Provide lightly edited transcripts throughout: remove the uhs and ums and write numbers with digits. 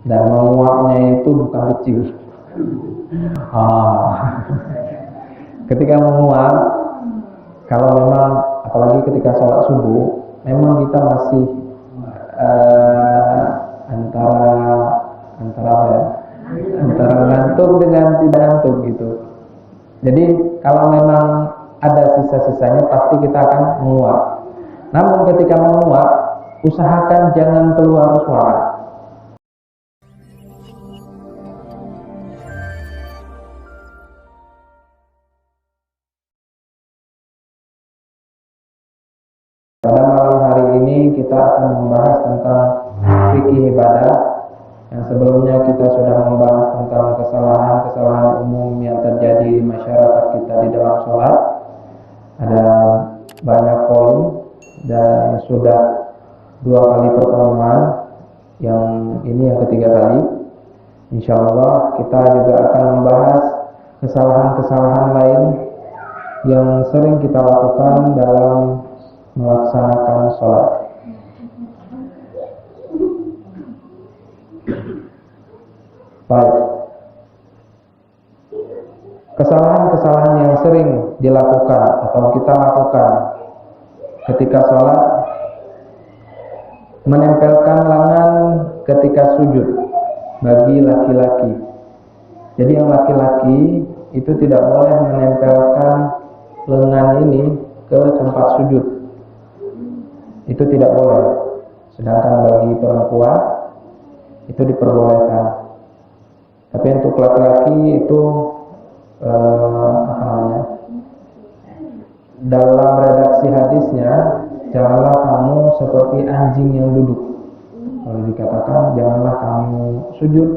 Dan menguapnya itu bukan kecil. Ketika menguap, kalau memang apalagi ketika sholat subuh, memang kita masih antara ngantuk dengan tidak ngantuk gitu. Jadi kalau memang ada sisa-sisanya pasti kita akan menguap. Namun ketika menguap, usahakan jangan keluar suara. Pada malam hari ini kita akan membahas tentang fikih ibadah. Yang sebelumnya kita sudah membahas tentang kesalahan-kesalahan umum yang terjadi di masyarakat kita di dalam sholat. Ada banyak poin dan sudah 2 kali pertemuan. Yang ini yang ketiga kali. Insyaallah kita juga akan membahas kesalahan-kesalahan lain yang sering kita lakukan dalam melaksanakan sholat. Baik. Kesalahan-kesalahan yang sering dilakukan atau kita lakukan ketika sholat, menempelkan lengan ketika sujud bagi laki-laki. Jadi yang laki-laki itu tidak boleh menempelkan lengan ini ke tempat sujud. Itu tidak boleh. Sedangkan bagi perempuan itu diperbolehkan. Tapi untuk laki-laki itu dalam redaksi hadisnya, janganlah kamu seperti anjing yang duduk. Kalau dikatakan janganlah kamu sujud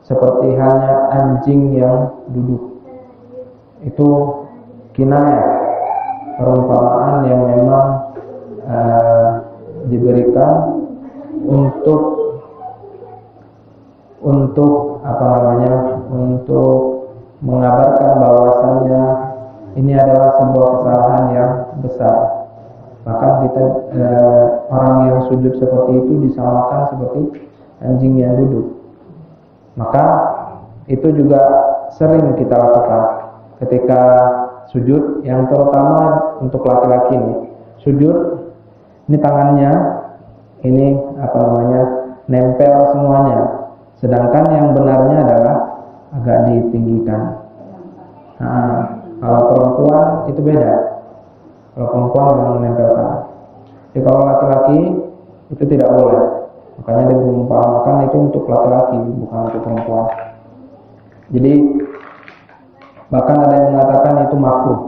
seperti hanya anjing yang duduk. Itu kinayah, perumpamaan yang memang diberikan untuk mengabarkan bahwasannya ini adalah sebuah kesalahan yang besar. Maka kita orang yang sujud seperti itu disamakan seperti anjing yang duduk. Maka itu juga sering kita lakukan ketika sujud, yang terutama untuk laki-laki nih. Sujud, ini tangannya ini nempel semuanya. Sedangkan yang benarnya adalah agak ditinggikan. Kalau perempuan itu beda. Kalau perempuan memang menempelkan. Jadi kalau laki-laki itu tidak boleh. Makanya diumpamakan itu untuk laki-laki, bukan untuk perempuan. Jadi bahkan ada yang mengatakan itu makruh.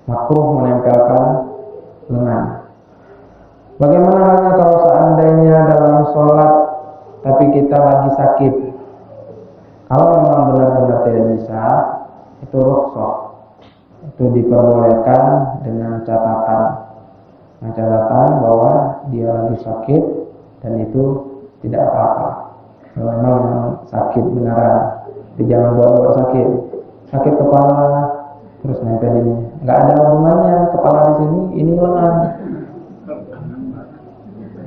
Makruh menempelkan lengan. Bagaimana halnya kalau seandainya dalam sholat tapi kita lagi sakit? Kalau memang benar-benar tidak bisa, itu rukhsah. Itu diperbolehkan dengan catatan. Catatan bahwa dia lagi sakit dan itu tidak apa-apa. Kalau memang sakit beneran, jangan buat-buat sakit. Sakit kepala terus nempel ini. Enggak ada hubungannya kepala di sini, ini lengan.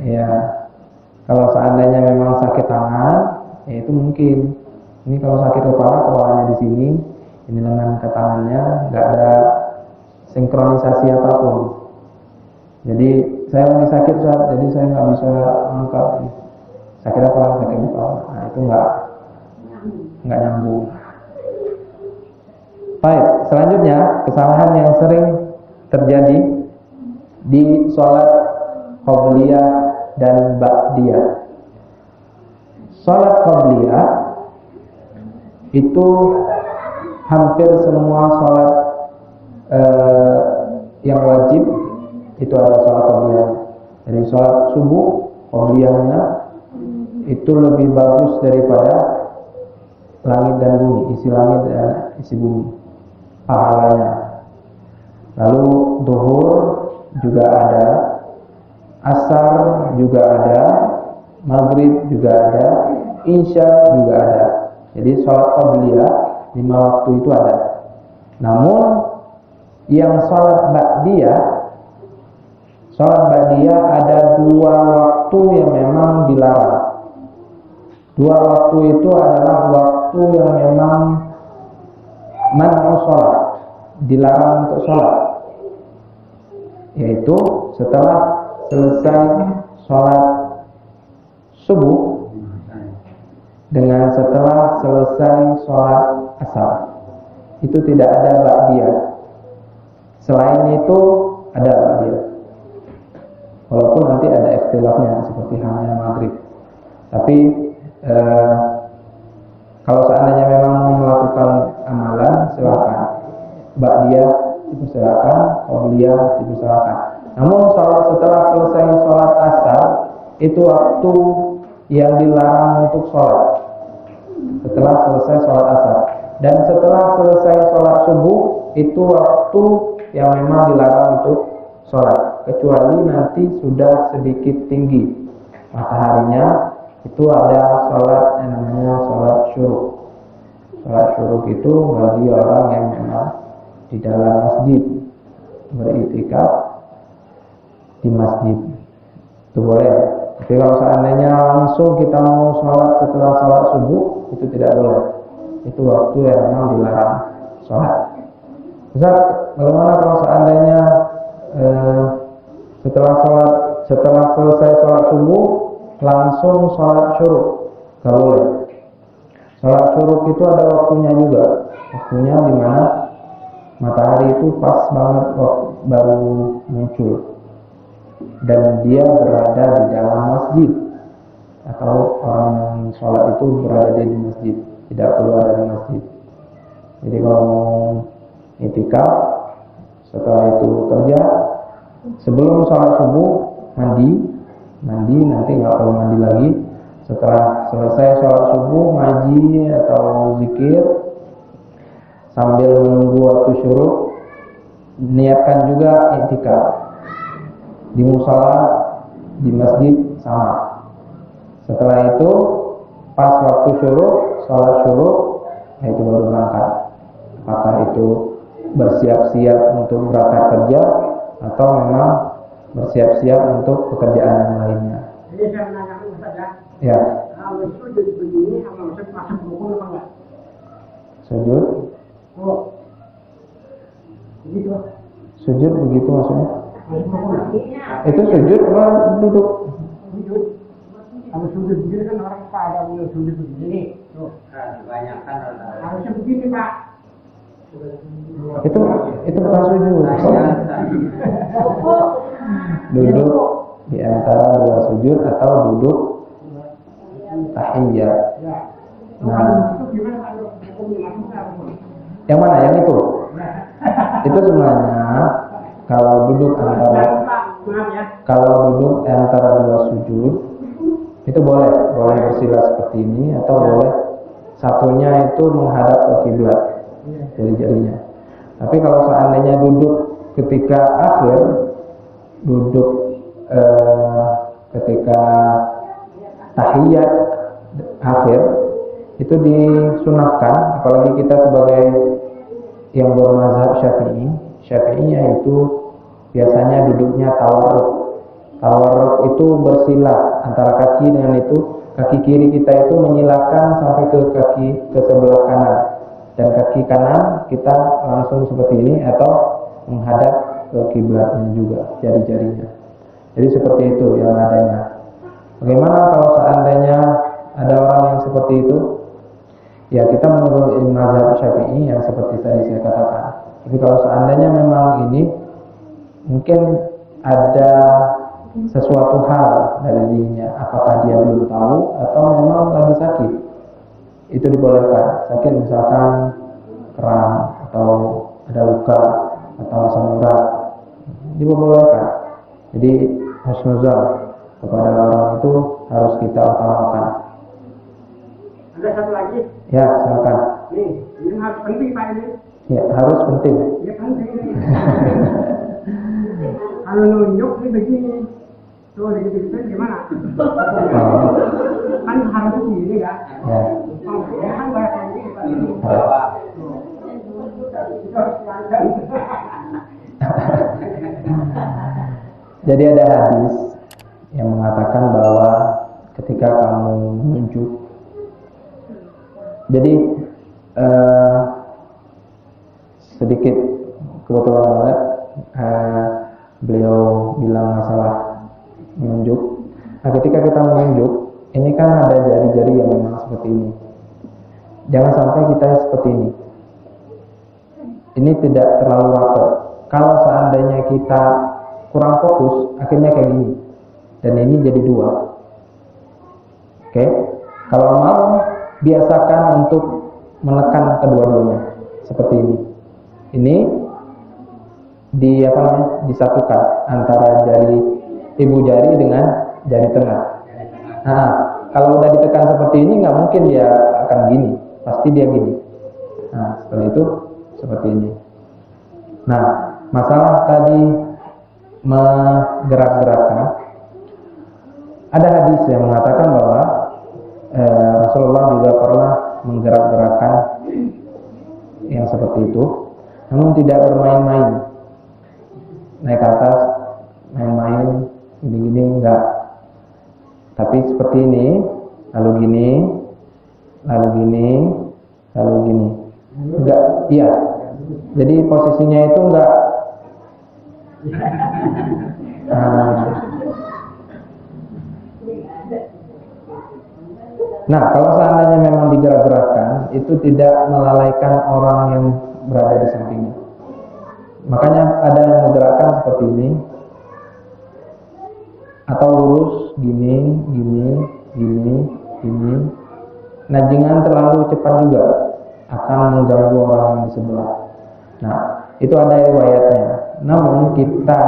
Ya. Kalau seandainya memang sakit tangan, ya itu mungkin. Ini kalau sakit kepala, kepalanya di sini, ini lengan ke tangannya, nggak ada sinkronisasi apapun. Jadi saya lagi sakit Ustaz, jadi saya nggak bisa angkat. Sakit apa? Sakit kepala. Nah itu nggak nyambung. Baik, selanjutnya kesalahan yang sering terjadi di sholat qobliyah dan ba'diyah. Sholat qobliyah itu hampir semua sholat yang wajib itu ada sholat qobliyah. Jadi sholat subuh qobliyahnya itu lebih bagus daripada langit dan bumi, isi langit dan isi bumi pahalanya. Lalu duhur juga ada, asar juga ada, maghrib juga ada, isya juga ada. Jadi sholat qobliyah 5 waktu itu ada. Namun yang sholat ba'diyah ada 2 waktu yang memang dilarang. Dua waktu itu adalah waktu yang memang man'u sholat, dilarang untuk sholat, yaitu setelah selesai sholat subuh dengan setelah selesai sholat asar. Itu tidak ada ba'diyah. Selain itu ada ba'diyah, walaupun nanti ada ikhtilafnya seperti halnya maghrib. Tapi kalau seandainya memang mau melakukan amalan, silakan. Ba'diyah dipersilakan, qabliyah dipersilakan. Namun setelah selesai sholat asar itu waktu yang dilarang untuk sholat. Setelah selesai sholat asar dan setelah selesai sholat subuh itu waktu yang memang dilarang untuk sholat, kecuali nanti sudah sedikit tinggi mataharinya. Itu ada sholat yang namanya sholat syuruk. Sholat syuruk itu bagi orang yang memang di dalam masjid, beriktikaf di masjid, itu boleh. Tapi kalau seandainya langsung kita mau sholat setelah sholat subuh, itu tidak boleh. Itu waktu yang memang dilarang sholat. Ustaz, bagaimana kalau seandainya setelah selesai sholat subuh langsung sholat syuruk? Gak boleh. Sholat syuruk itu ada waktunya juga. Waktunya dimana matahari itu pas banget baru muncul dan dia berada di dalam masjid, atau orang yang sholat itu berada di masjid, tidak keluar dari masjid. Jadi kalau mau itikaf, setelah itu kerja, sebelum sholat subuh mandi nanti nggak perlu mandi lagi. Setelah selesai sholat subuh ngaji atau zikir sambil menunggu waktu syuruk, niatkan juga i'tikaf di musala, di masjid sama. Setelah itu pas waktu syuruk, sholat syuruk, itu baru berangkat. Apakah itu bersiap-siap untuk berangkat kerja atau memang bersiap-siap untuk pekerjaan yang lainnya? Jadi saya menanyakan Ustaz ya. Ya. Kalau sujud begini sama Ustaz masuk rukun apa enggak? Sujud? Oh. Begitu. Sujud begitu maksudnya? Masuk rukun. Itu sujud apa duduk? Sujud. Kalau sujud begini kan orang pada punya sujud begini. Tuh. Kebanyakan orang. Harusnya begini, Pak. Itu bukan sujud. Duduk di antara dua sujud atau duduk tahiyat. Ya. Nah, Itu gimana kalau hukumnya masuk? yang mana? Yang itu? Itu sebenarnya kalau duduk antara dua sujud itu boleh bersila seperti ini, atau boleh satunya itu menghadap ke kiblat jari-jarinya. Tapi kalau seandainya duduk ketika akhir, ketika tahiyat akhir, itu disunahkan, apalagi kita sebagai yang bermazhab Syafi'inya itu biasanya duduknya tawarruk. Tawarruk itu bersila antara kaki dengan itu, kaki kiri kita itu menyilahkan sampai ke kaki ke sebelah kanan, dan kaki kanan kita langsung seperti ini atau menghadap ke kiblatnya juga jari-jarinya. Jadi seperti itu yang adanya. Bagaimana kalau seandainya ada orang yang seperti itu? Ya, kita menurut mazhab Syafi'i yang seperti tadi saya katakan. Tapi kalau seandainya memang ini mungkin ada sesuatu hal dari dirinya, apakah dia belum tahu atau memang lagi sakit, itu dibolehkan. Sakit misalkan kram atau ada luka atau asam urat, dibolehkan. Jadi husnuzan kepada orang itu harus kita utamakan. Ada satu lagi. Ya, silakan. Nih, ini harus penting Pak ini. Ya, harus penting. Ya penting ini. Kalau nunjuk ini begini, tuh gitu-gitu gimana? Kan harus begini ya. Ya. Ya kan banyak yang begini Pak. Jadi ada hadis yang mengatakan bahwa ketika kamu menunjuk Jadi sedikit kebetulan banget beliau bilang masalah menunjuk. Nah, ketika kita menunjuk, ini kan ada jari-jari yang memang seperti ini. Jangan sampai kita seperti ini. Ini tidak terlalu rapat. Kalau seandainya kita kurang fokus, akhirnya kayak gini. Dan ini jadi dua. Oke? Kalau mau, biasakan untuk menekan kedua-duanya seperti ini. Ini disatukan antara jari ibu jari dengan jari tengah. Nah, kalau udah ditekan seperti ini, nggak mungkin dia akan gini, pasti dia gini. Nah, setelah itu seperti ini. Nah, masalah tadi menggerak-gerakkan, ada hadis yang mengatakan bahwa Rasulullah juga pernah menggerak-gerakkan yang seperti itu, namun tidak bermain-main, naik ke atas, main-main, gini-gini, enggak. Tapi seperti ini, lalu gini, lalu gini, lalu gini. Enggak, iya. Jadi posisinya itu enggak. Nah, kalau seandainya memang digerak-gerakkan, itu tidak melalaikan orang yang berada di sampingnya. Makanya ada yang menggerakkan seperti ini, atau lurus, gini, gini, gini, gini. Nah, jangan terlalu cepat juga, akan mengganggu orang yang di sebelah. Nah, itu ada riwayatnya. Namun kita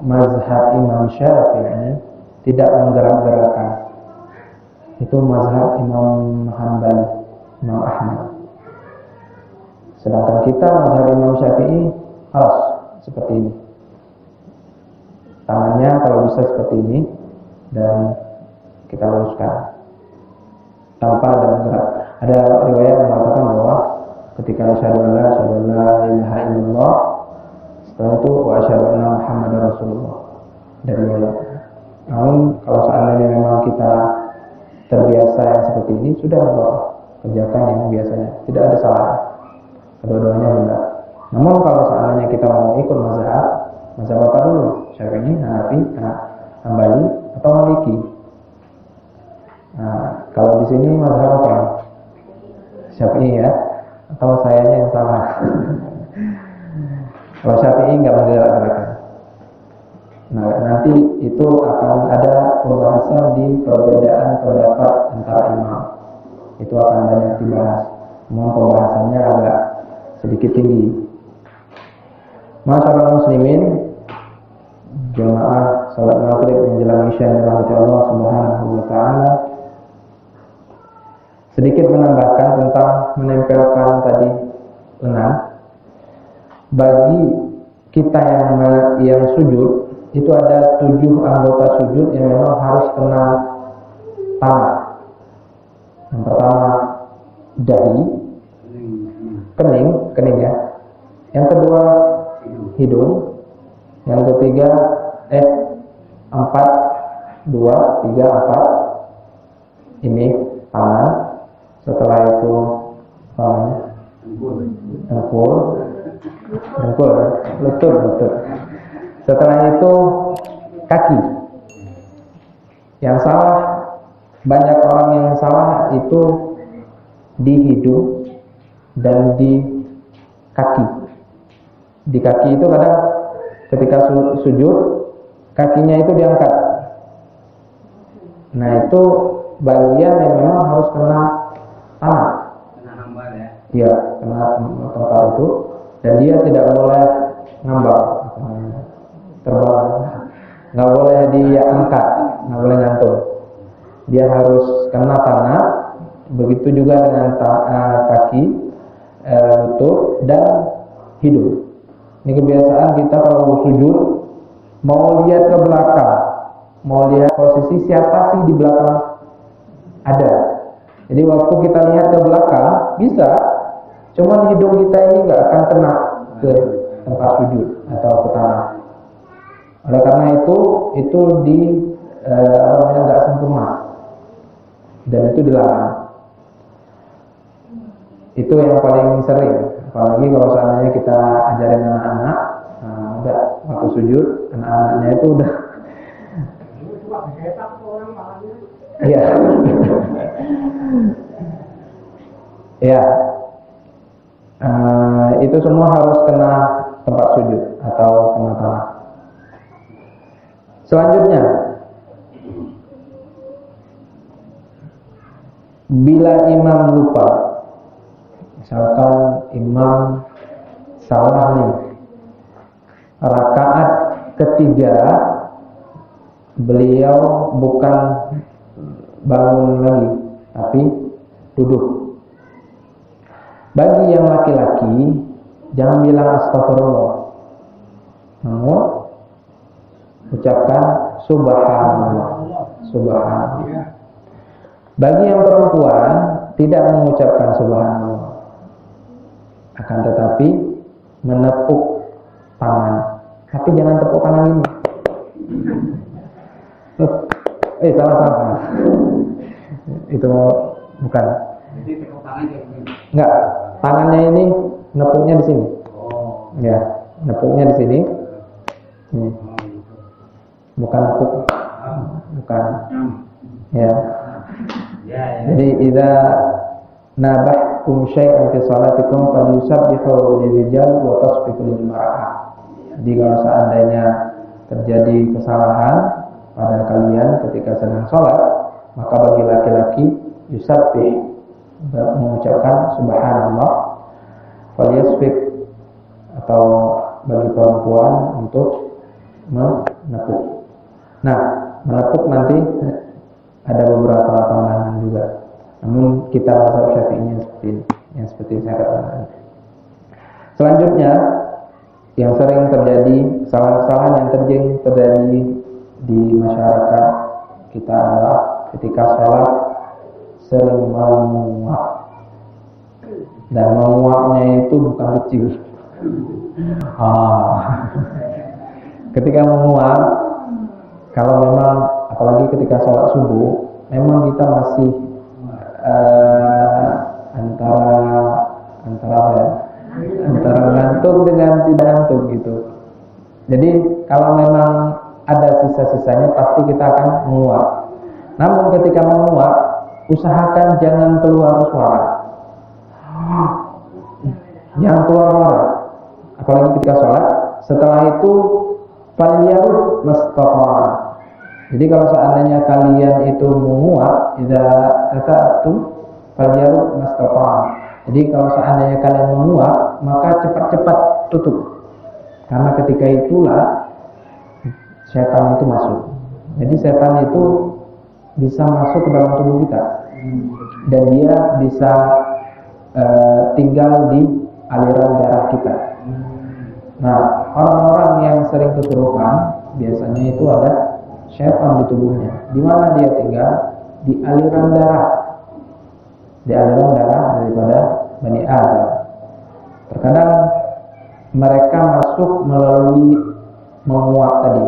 mazhab Imam Syafi'i tidak menggerak-gerakkan. Itu mazhab Imam Hanbali, Imam Ahmad. Sedangkan kita mazhab Imam Syafi'i harus seperti ini. Tangannya kalau bisa seperti ini dan kita luruskan tanpa ada gerak. Ada riwayat yang mengatakan bahwa ketika asyhadu an la ilaha illallah, setelah itu wa asyhadu anna Muhammadar Rasulullah, dari riwayat. Namun kalau seandainya memang kita terbiasa yang seperti ini, sudah kerjakan yang biasanya, tidak ada salah, kedua-duanya benar. Namun kalau seandainya kita mau ikut mazhab apa dulu? Syafi'i, Hanafi, Hambali atau Maliki. Nah, kalau di sini mazhab apa? Syafi'i ya, atau sayanya yang salah? Kalau Syafi'i nggak menggerak-gerakkan. Nah, nanti itu akan ada pembahasan di perbedaan pendapat antara imam. Itu akan banyak dibahas. Namun pembahasannya agak sedikit tinggi. Masyaallah muslimin, jemaah salat maghrib menjelang isya yang dirahmati Allah Subhanahu wa taala. Sedikit menambahkan tentang menempelkan tadi lengan. Bagi kita yang sujud, itu ada 7 anggota sujud yang memang harus kena tanah. Yang pertama dahi, kening ya. Yang kedua hidung. Yang ketiga 4, 2, 3, 4. Ini tangan. Setelah itu dengkul, lutut. Setelah itu kaki. Yang salah, banyak orang yang salah itu di hidung dan di kaki. Di kaki itu kadang ketika sujud, kakinya itu diangkat. Nah, itu bagian yang memang harus kena tanah. Kena hambar ya? Iya, kena tempat itu. Dan dia tidak boleh ngambar, terbang, nggak boleh diangkat, nggak boleh ngantung. Dia harus kena tanah. Begitu juga dengan kaki, lutut dan hidung. Ini kebiasaan kita kalau sujud mau lihat ke belakang, mau lihat posisi siapa sih di belakang ada. Jadi waktu kita lihat ke belakang bisa, cuman hidung kita ini nggak akan kena ke tempat sujud atau ke tanah. Oleh karena itu nggak sempurna dan itu dilarang. Itu yang paling sering. Apalagi kalau seandainya kita ajarin anak-anak, udah waktu sujud, anak-anaknya itu udah Coba kesetak orang malahnya. iya. Ya. Itu semua harus kena tempat sujud atau kena tanah. Selanjutnya, bila imam lupa, misalkan imam salah nih, rakaat ketiga beliau bukan bangun lagi, tapi duduk. Bagi yang laki-laki, jangan bilang astagfirullah, namun ucapkan subhanallah, subhanallah. Bagi yang perempuan, tidak mengucapkan subhanallah, akan tetapi menepuk tangan. Tapi jangan tepuk tangan ini. Salah. Itu bukan. Jadi tepuk tangan kayak begini. Enggak, tangannya ini nepuknya di sini. Oh. Ya, nepuknya di sini. Ini. Bukan nepuk. Bukan. Ya. Ya. Jadi idza nabahtum syai'an fi salatikum falyusabbihu lirijal wa tasbihu lil mar'ah. Jadi kalau seandainya terjadi kesalahan pada kalian ketika sedang sholat, maka bagi laki-laki yusabbih, mengucapkan subhanallah, falyasbih, atau bagi perempuan untuk menepuk. Nah, menepuk nanti ada beberapa pandangan juga. Namun kita mazhab Syafi'inya seperti ini, yang seperti saya katakan. Selanjutnya, yang sering terjadi, kesalahan-kesalahan yang terjadi di masyarakat kita adalah ketika sholat sering menguap, dan menguapnya itu bukan kecil. Ketika menguap, kalau memang apalagi ketika sholat subuh, memang kita masih antara ngantuk dengan tidak ngantuk gitu. Jadi kalau memang ada sisa-sisanya pasti kita akan menguap. Namun ketika menguap, usahakan jangan keluar suara. Jangan keluar suara. Apalagi ketika sholat. Setelah itu falyarud mastaqara. Jadi kalau seandainya kalian itu menguap, idza tata'tum falyarud mastaqara. Jadi kalau seandainya kalian menguap, maka cepat-cepat tutup. Karena ketika itulah setan itu masuk. Jadi setan itu bisa masuk ke dalam tubuh kita, dan dia bisa tinggal di aliran darah kita. Nah, orang-orang yang sering kesurupan biasanya itu ada setan di tubuhnya. Di mana dia tinggal? Di aliran darah. Di aliran darah daripada Bani Adam. Terkadang mereka masuk melalui menguap tadi.